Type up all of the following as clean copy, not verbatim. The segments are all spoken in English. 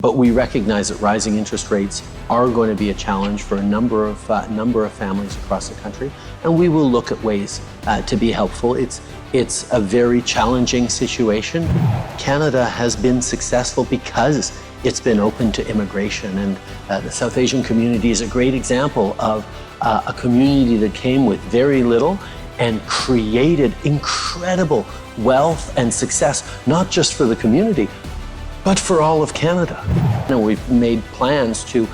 But we recognize that rising interest rates are going to be a challenge for a number of families across the country, and we will look at ways to be helpful. It's a very challenging situation. Canada has been successful because it's been open to immigration, and the South Asian community is a great example of a community that came with very little and created incredible wealth and success, not just for the community, but for all of Canada. And we've made plans to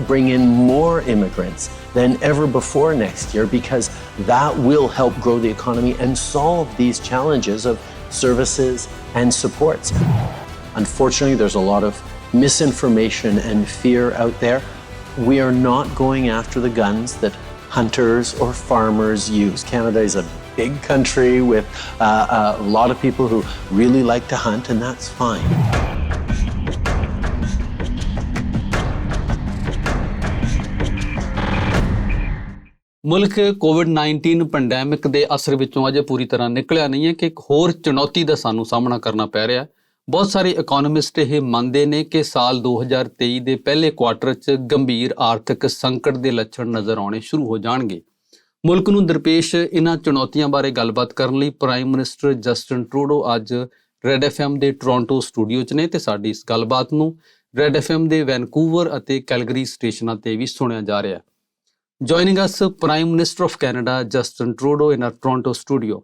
bring in more immigrants than ever before next year, because that will help grow the economy and solve these challenges of services and supports. Unfortunately, there's a lot of misinformation and fear out there. We are not going after the guns that hunters or farmers use. Canada is a big country with a lot of people who really like to hunt, and that's fine. ਮੁਲਕ ਕੋਵਿਡ-19 pandemic ਦੇ ਅਸਰ ਵਿੱਚੋਂ ਅਜੇ ਪੂਰੀ ਤਰ੍ਹਾਂ ਨਿਕਲਿਆ ਨਹੀਂ ਹੈ ਕਿ ਇੱਕ ਹੋਰ ਚੁਣੌਤੀ ਦਾ ਸਾਨੂੰ ਸਾਹਮਣਾ ਕਰਨਾ ਪੈ ਰਿਹਾ ਹੈ। ਬਹੁਤ ਸਾਰੇ ਇਕਨੋਮਿਸਟ ਇਹ ਮੰਨਦੇ ਨੇ ਕਿ ਸਾਲ 2023 ਦੇ ਪਹਿਲੇ ਕੁਆਰਟਰ 'ਚ ਗੰਭੀਰ ਆਰਥਿਕ ਸੰਕਟ ਦੇ ਲੱਛਣ ਨਜ਼ਰ ਆਉਣੇ ਸ਼ੁਰੂ ਹੋ ਜਾਣਗੇ। ਮੁਲਕ ਨੂੰ ਦਰਪੇਸ਼ ਇਹਨਾਂ ਚੁਣੌਤੀਆਂ ਬਾਰੇ ਗੱਲਬਾਤ ਕਰਨ ਲਈ ਪ੍ਰਾਈਮ ਮਿਨਿਸਟਰ ਜਸਟਿਨ ਟਰੂਡੋ ਅੱਜ ਰੈਡ FM ਦੇ ਟੋਰਾਂਟੋ ਸਟੂਡੀਓ 'ਚ ਨੇ ਤੇ ਸਾਡੀ ਇਸ ਗੱਲਬਾਤ ਨੂੰ ਰੈਡ FM ਦੇ ਵੈਨਕੂਵਰ ਅਤੇ ਕੈਲਗਰੀ ਸਟੇਸ਼ਨਾਂ ਤੇ ਵੀ ਸੁਣਿਆ ਜਾ ਰਿਹਾ ਹੈ। Joining us, Prime Minister of Canada, Justin Trudeau, in our Toronto studio.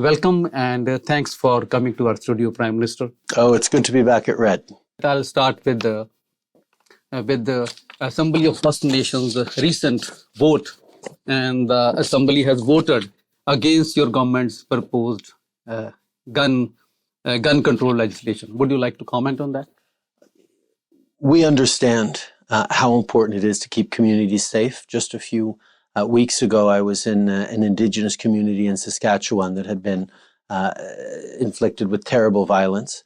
Welcome and thanks for coming to our studio, Prime Minister. Oh, it's good to be back at Red. I'll start with the Assembly of First Nations recent vote, and the Assembly has voted against your government's proposed gun control legislation. Would you like to comment on that? We understand how important it is to keep communities safe. Just a few weeks ago, I was in an Indigenous community in Saskatchewan that had been inflicted with terrible violence.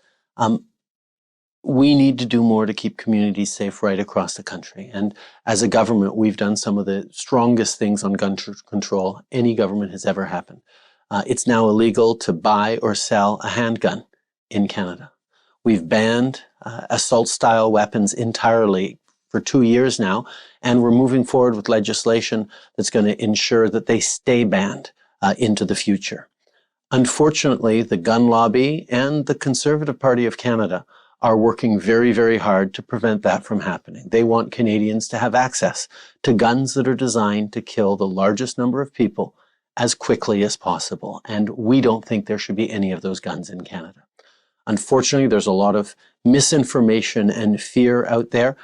We need to do more to keep communities safe right across the country. And as a government, we've done some of the strongest things on gun control any government has ever happened. It's now illegal to buy or sell a handgun in Canada. We've banned assault-style weapons entirely for 2 years now, and we're moving forward with legislation that's going to ensure that they stay banned into the future. Unfortunately, the gun lobby and the Conservative Party of Canada are working very, very hard to prevent that from happening. They want Canadians to have access to guns that are designed to kill the largest number of people as quickly as possible, and we don't think there should be any of those guns in Canada. Unfortunately, there's a lot of misinformation and fear out there.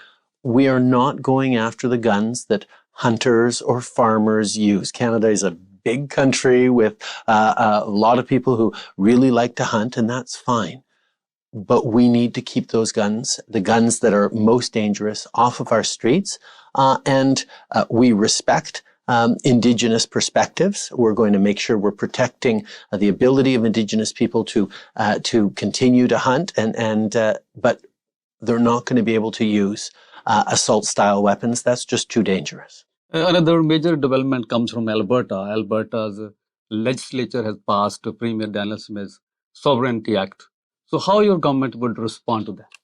We are not going after the guns that hunters or farmers use. Canada is a big country with a lot of people who really like to hunt, and that's fine. But we need to keep those guns, the guns that are most dangerous, off of our streets. And we respect Indigenous perspectives. We're going to make sure we're protecting the ability of Indigenous people to continue to hunt, but they're not going to be able to use assault-style weapons. That's just too dangerous. Another major development comes from Alberta. Alberta's legislature has passed Premier Daniel Smith's Sovereignty Act. So how your government would respond to that?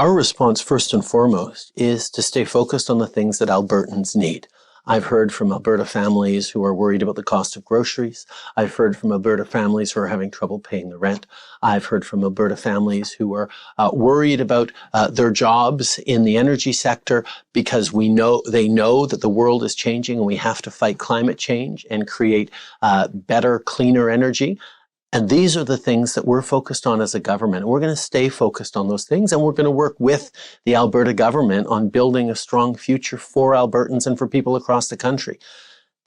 Our response, first and foremost, is to stay focused on the things that Albertans need. I've heard from Alberta families who are worried about the cost of groceries. I've heard from Alberta families who are having trouble paying the rent. I've heard from Alberta families who are worried about their jobs in the energy sector, because they know that the world is changing and we have to fight climate change and create better, cleaner energy. And these are the things that we're focused on as a government. We're going to stay focused on those things, and we're going to work with the Alberta government on building a strong future for Albertans and for people across the country.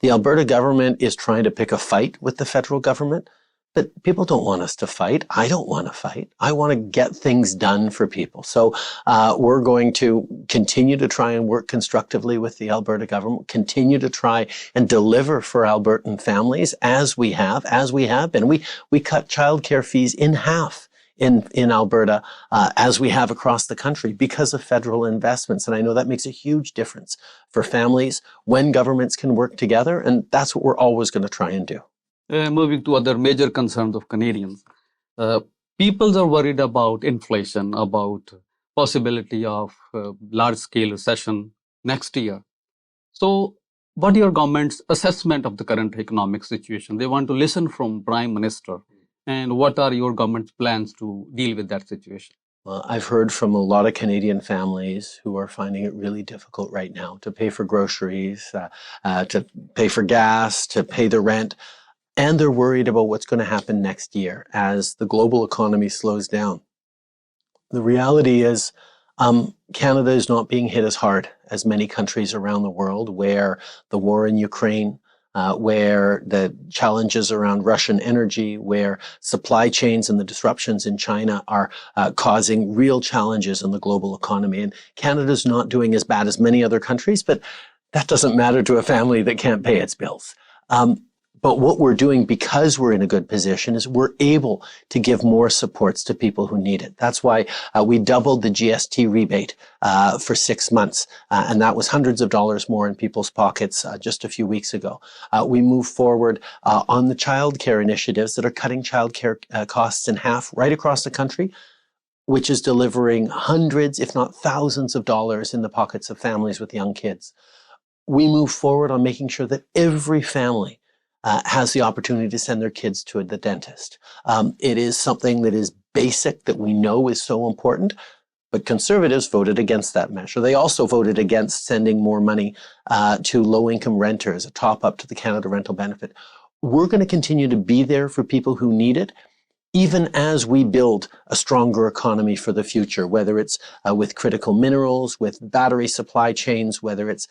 The Alberta government is trying to pick a fight with the federal government, but people don't want us to fight. I don't want to fight. I want to get things done for people. So we're going to continue to try and work constructively with the Alberta government, continue to try and deliver for Albertan families as we have been. We cut childcare fees in half in Alberta as we have across the country because of federal investments. And I know that makes a huge difference for families when governments can work together. And that's what we're always going to try and do. Moving to other major concerns of Canadians. People are worried about inflation, about possibility of large-scale recession next year. So, what your government's assessment of the current economic situation? They want to listen from Prime Minister, and what are your government's plans to deal with that situation? Well, I've heard from a lot of Canadian families who are finding it really difficult right now to pay for groceries, to pay for gas, to pay the rent. And they're worried about what's going to happen next year as the global economy slows down. The reality is, Canada is not being hit as hard as many countries around the world where the war in Ukraine, where the challenges around Russian energy, where supply chains and the disruptions in China are causing real challenges in the global economy. And Canada's not doing as bad as many other countries, but that doesn't matter to a family that can't pay its bills. But what we're doing, because we're in a good position, is we're able to give more supports to people who need it. That's why we doubled the GST rebate for 6 months, and that was hundreds of dollars more in people's pockets just a few weeks ago. We moved forward on the childcare initiatives that are cutting childcare costs in half right across the country, which is delivering hundreds, if not thousands of dollars in the pockets of families with young kids. We move forward on making sure that every family has the opportunity to send their kids to the dentist. It is something that is basic, that we know is so important, but Conservatives voted against that measure. They also voted against sending more money to low-income renters, a top-up to the Canada Rental Benefit. We're going to continue to be there for people who need it, even as we build a stronger economy for the future, whether it's with critical minerals, with battery supply chains, whether it's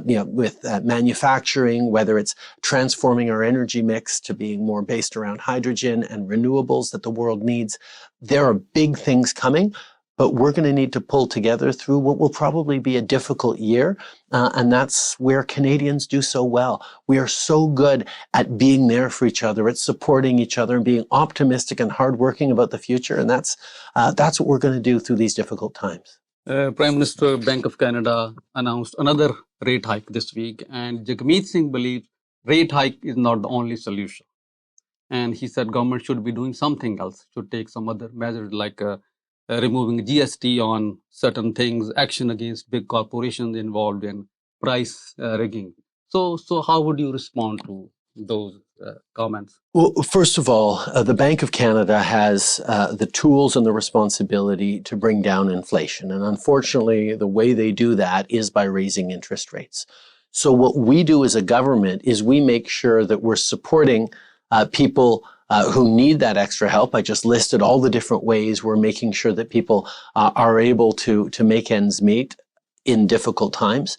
with manufacturing, whether it's transforming our energy mix to being more based around hydrogen and renewables that the world needs. There are big things coming, but we're going to need to pull together through what will probably be a difficult year. And that's where Canadians do so well. We are so good at being there for each other, at supporting each other and being optimistic and hardworking about the future. And that's what we're going to do through these difficult times. Prime Minister, Bank of Canada announced another rate hike this week, and Jagmeet Singh believes rate hike is not the only solution. And he said government should be doing something else, should take some other measures like removing GST on certain things, action against big corporations involved in price rigging. So how would you respond to those comments? Well, first of all, the Bank of Canada has the tools and the responsibility to bring down inflation. And unfortunately, the way they do that is by raising interest rates. So what we do as a government is we make sure that we're supporting people who need that extra help. I just listed all the different ways we're making sure that people are able to make ends meet in difficult times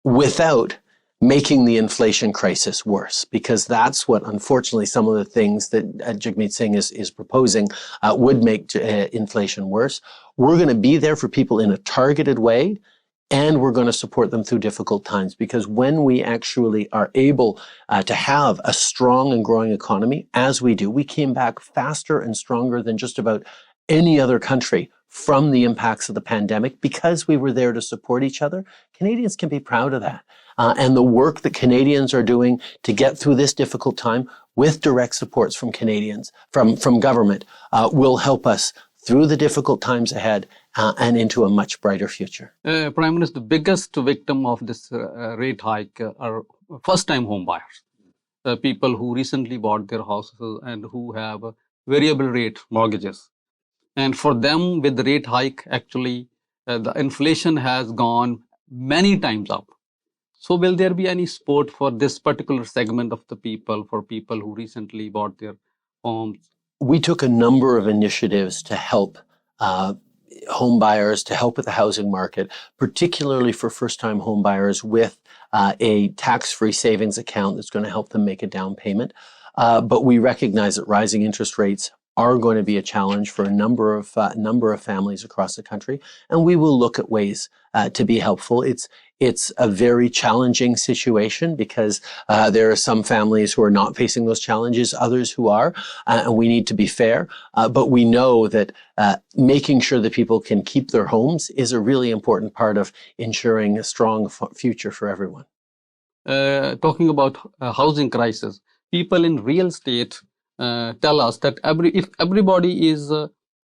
without making the inflation crisis worse, because that's what, unfortunately, some of the things that Jagmeet Singh is proposing would make inflation worse. We're going to be there for people in a targeted way, and we're going to support them through difficult times, because when we actually are able to have a strong and growing economy, as we do, we came back faster and stronger than just about any other country from the impacts of the pandemic because we were there to support each other. Canadians can be proud of that. And the work that Canadians are doing to get through this difficult time with direct supports from Canadians, from government, will help us through the difficult times ahead and into a much brighter future. Prime Minister, the biggest victim of this rate hike are first-time home buyers, people who recently bought their houses and who have variable rate mortgages. And for them, with the rate hike, actually, the inflation has gone many times up. So will there be any support for this particular segment of the people, for people who recently bought their homes? We took a number of initiatives to help home buyers, to help with the housing market, particularly for first-time home buyers with a tax-free savings account that's going to help them make a down payment. But we recognize that rising interest rates are going to be a challenge for a number of families across the country, and we will look at ways to be helpful. It's a very challenging situation because there are some families who are not facing those challenges, others who are, and we need to be fair. But we know that making sure that people can keep their homes is a really important part of ensuring a strong future for everyone. Talking about housing crisis, people in real estate tell us that if everybody is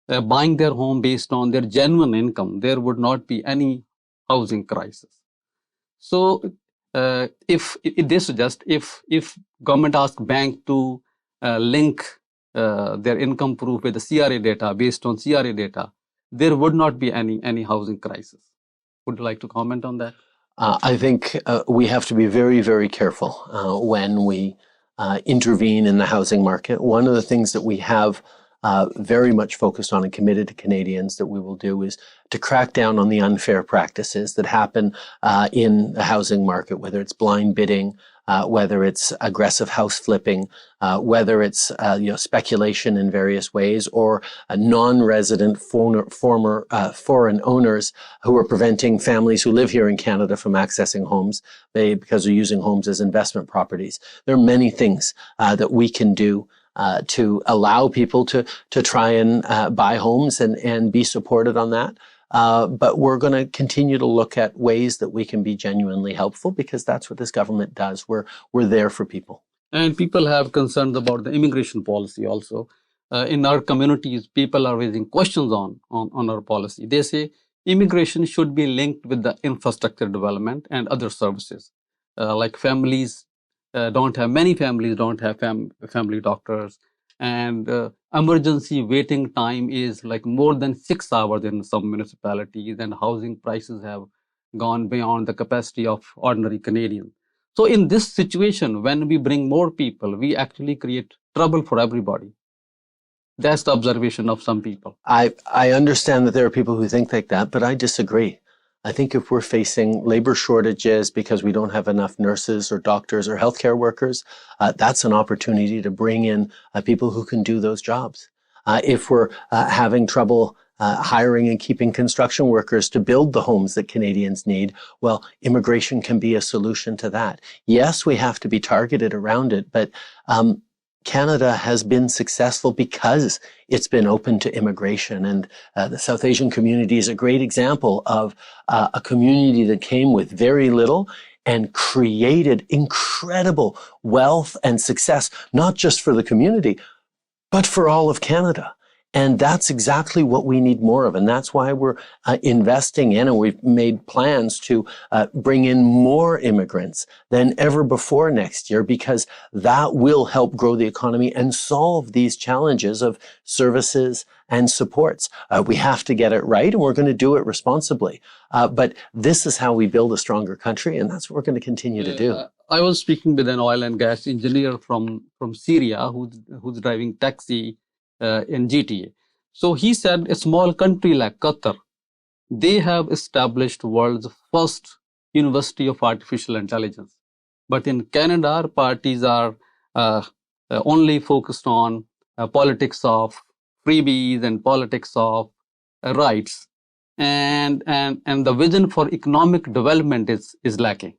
buying their home based on their genuine income, there would not be any housing crisis. So, if they suggest if government asks bank to link their income proof with the CRA data, based on CRA data, there would not be any housing crisis. Would you like to comment on that? I think we have to be very, very careful when we intervene in the housing market. One of the things that we have very much focused on and committed to Canadians that we will do is to crack down on the unfair practices that happen in the housing market, whether it's blind bidding, whether it's aggressive house flipping, whether it's speculation in various ways, or non-resident former foreign owners who are preventing families who live here in Canada from accessing homes because they're using homes as investment properties. There are many things that we can do to allow people to try and buy homes and be supported on that. But we're going to continue to look at ways that we can be genuinely helpful, because that's what this government does. We're there for people. And people have concerns about the immigration policy also. In our communities, people are raising questions on our policy. They say immigration should be linked with the infrastructure development and other services. Like many families don't have family doctors, and emergency waiting time is like more than 6 hours in some municipalities, and housing prices have gone beyond the capacity of ordinary Canadians. So in this situation, when we bring more people, we actually create trouble for everybody. That's the observation of some people. I understand that there are people who think like that, but I disagree. I think if we're facing labor shortages because we don't have enough nurses or doctors or healthcare workers, that's an opportunity to bring in people who can do those jobs. If we're having trouble hiring and keeping construction workers to build the homes that Canadians need, well, immigration can be a solution to that. Yes, we have to be targeted around it, but Canada has been successful because it's been open to immigration. And the South Asian community is a great example of a community that came with very little and created incredible wealth and success, not just for the community, but for all of Canada. And that's exactly what we need more of. And that's why we're investing in, and we've made plans to bring in more immigrants than ever before next year, because that will help grow the economy and solve these challenges of services and supports. We have to get it right, and we're going to do it responsibly. But this is how we build a stronger country, and that's what we're going to continue to do. I was speaking with an oil and gas engineer from Syria who's driving taxi in GTA. So he said a small country like Qatar, they have established world's first University of Artificial Intelligence. But in Canada, our parties are only focused on politics of freebies and politics of rights, and the vision for economic development is lacking.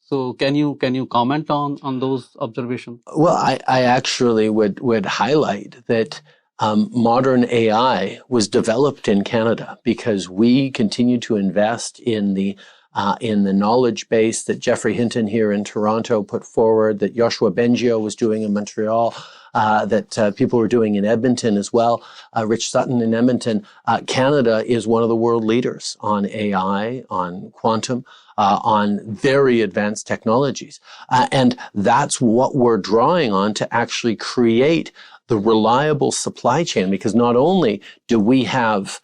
So can you comment on those observations? Well, I actually would highlight that modern AI was developed in Canada because we continue to invest in the knowledge base that Jeffrey Hinton here in Toronto put forward, that Joshua Bengio was doing in Montreal, that people were doing in Edmonton as well. Rich Sutton in Edmonton. Canada is one of the world leaders on AI, on quantum, on very advanced technologies. And that's what we're drawing on to actually create the reliable supply chain, because not only do we have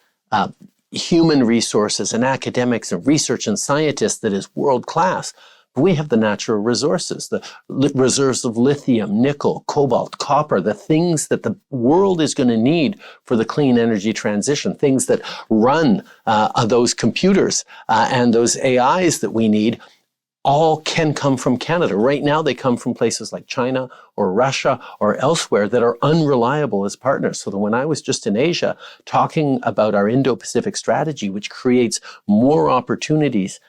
human resources and academics and research and scientists that is world class, but we have the natural resources, the reserves of lithium, nickel, cobalt, copper, the things that the world is going to need for the clean energy transition, things that run those computers and those AIs that we need, all can come from Canada. Right now, they come from places like China or Russia or elsewhere that are unreliable as partners. So that when I was just in Asia talking about our Indo-Pacific strategy, which creates more opportunities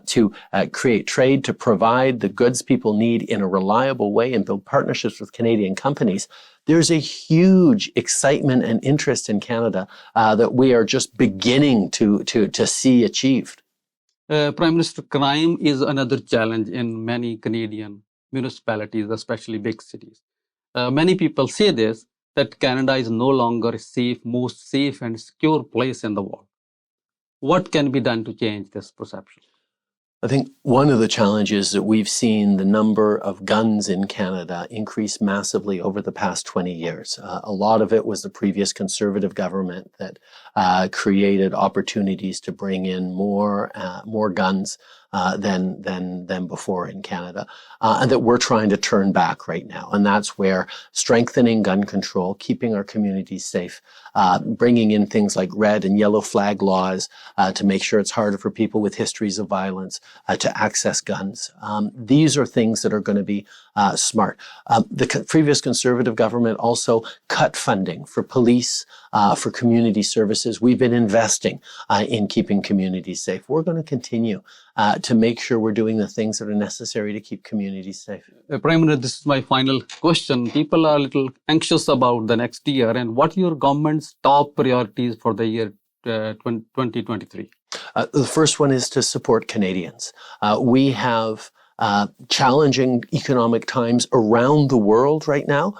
to create trade, to provide the goods people need in a reliable way and build partnerships with Canadian companies, there's a huge excitement and interest in Canada that we are just beginning to see achieved. Prime Minister, crime is another challenge in many Canadian municipalities, especially big cities. Many people say this, that Canada is no longer most safe and secure place in the world. What can be done to change this perception? I think one of the challenges that we've seen the number of guns in Canada increase massively over the past 20 years. A lot of it was the previous Conservative government that created opportunities to bring in more guns than before in Canada, and that we're trying to turn back right now. And that's where strengthening gun control, keeping our communities safe, bringing in things like red and yellow flag laws to make sure it's harder for people with histories of violence to access guns. These are things that are going to be smart. The previous Conservative government also cut funding for police, for community services. We've been investing in keeping communities safe. We're going to continue to make sure we're doing the things that are necessary to keep communities safe. Prime Minister, this is my final question. People are a little anxious about the next year, and what are your government's top priorities for the year 2023? The first one is to support Canadians. We have challenging economic times around the world right now,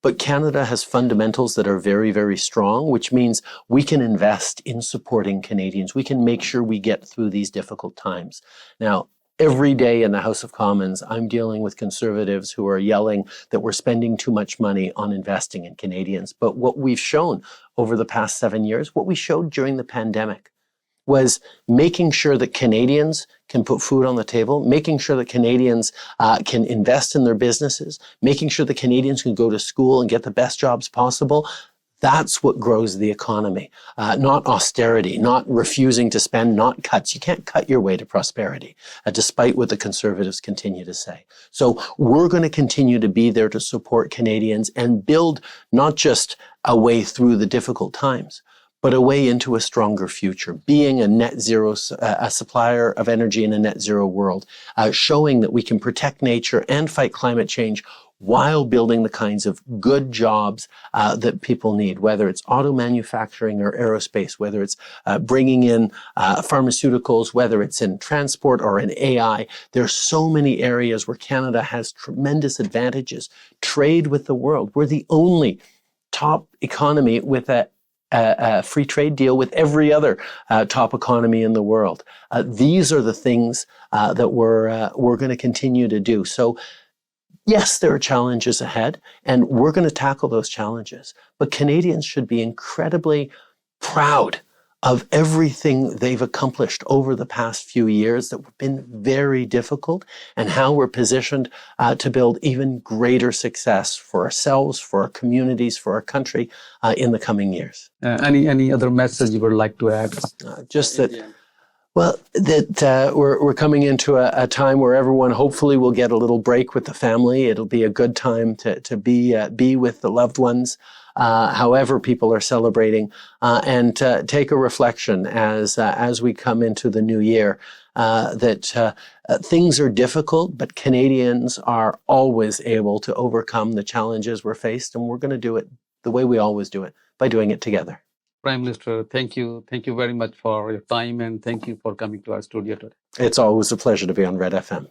but Canada has fundamentals that are very, very strong, which means we can invest in supporting Canadians. We can make sure we get through these difficult times. Now, every day in the House of Commons, I'm dealing with Conservatives who are yelling that we're spending too much money on investing in Canadians. But what we've shown over the past 7 years, what we showed during the pandemic, was making sure that Canadians can put food on the table, making sure that Canadians can invest in their businesses, making sure that Canadians can go to school and get the best jobs possible. That's what grows the economy, not austerity, not refusing to spend, not cuts. You can't cut your way to prosperity, despite what the Conservatives continue to say. So we're going to continue to be there to support Canadians and build not just a way through the difficult times, but a way into a stronger future, being a net zero, a supplier of energy in a net zero world, showing that we can protect nature and fight climate change while building the kinds of good jobs that people need, whether it's auto manufacturing or aerospace, whether it's bringing in pharmaceuticals, whether it's in transport or in AI. There are so many areas where Canada has tremendous advantages. Trade with the world. We're the only top economy with a free trade deal with every other top economy in the world. These are the things that we're going to continue to do. So, yes, there are challenges ahead, and we're going to tackle those challenges. But Canadians should be incredibly proud of everything they've accomplished over the past few years that have been very difficult, and how we're positioned to build even greater success for ourselves, for our communities, for our country in the coming years. Any other message you would like to add? Just that, well, that we're coming into a time where everyone hopefully will get a little break with the family. It'll be a good time to be with the loved ones, however people are celebrating, and take a reflection as we come into the new year, that things are difficult, but Canadians are always able to overcome the challenges we're faced, and we're going to do it the way we always do it, by doing it together. Prime Minister, thank you. Thank you very much for your time, and thank you for coming to our studio today. It's always a pleasure to be on Red FM.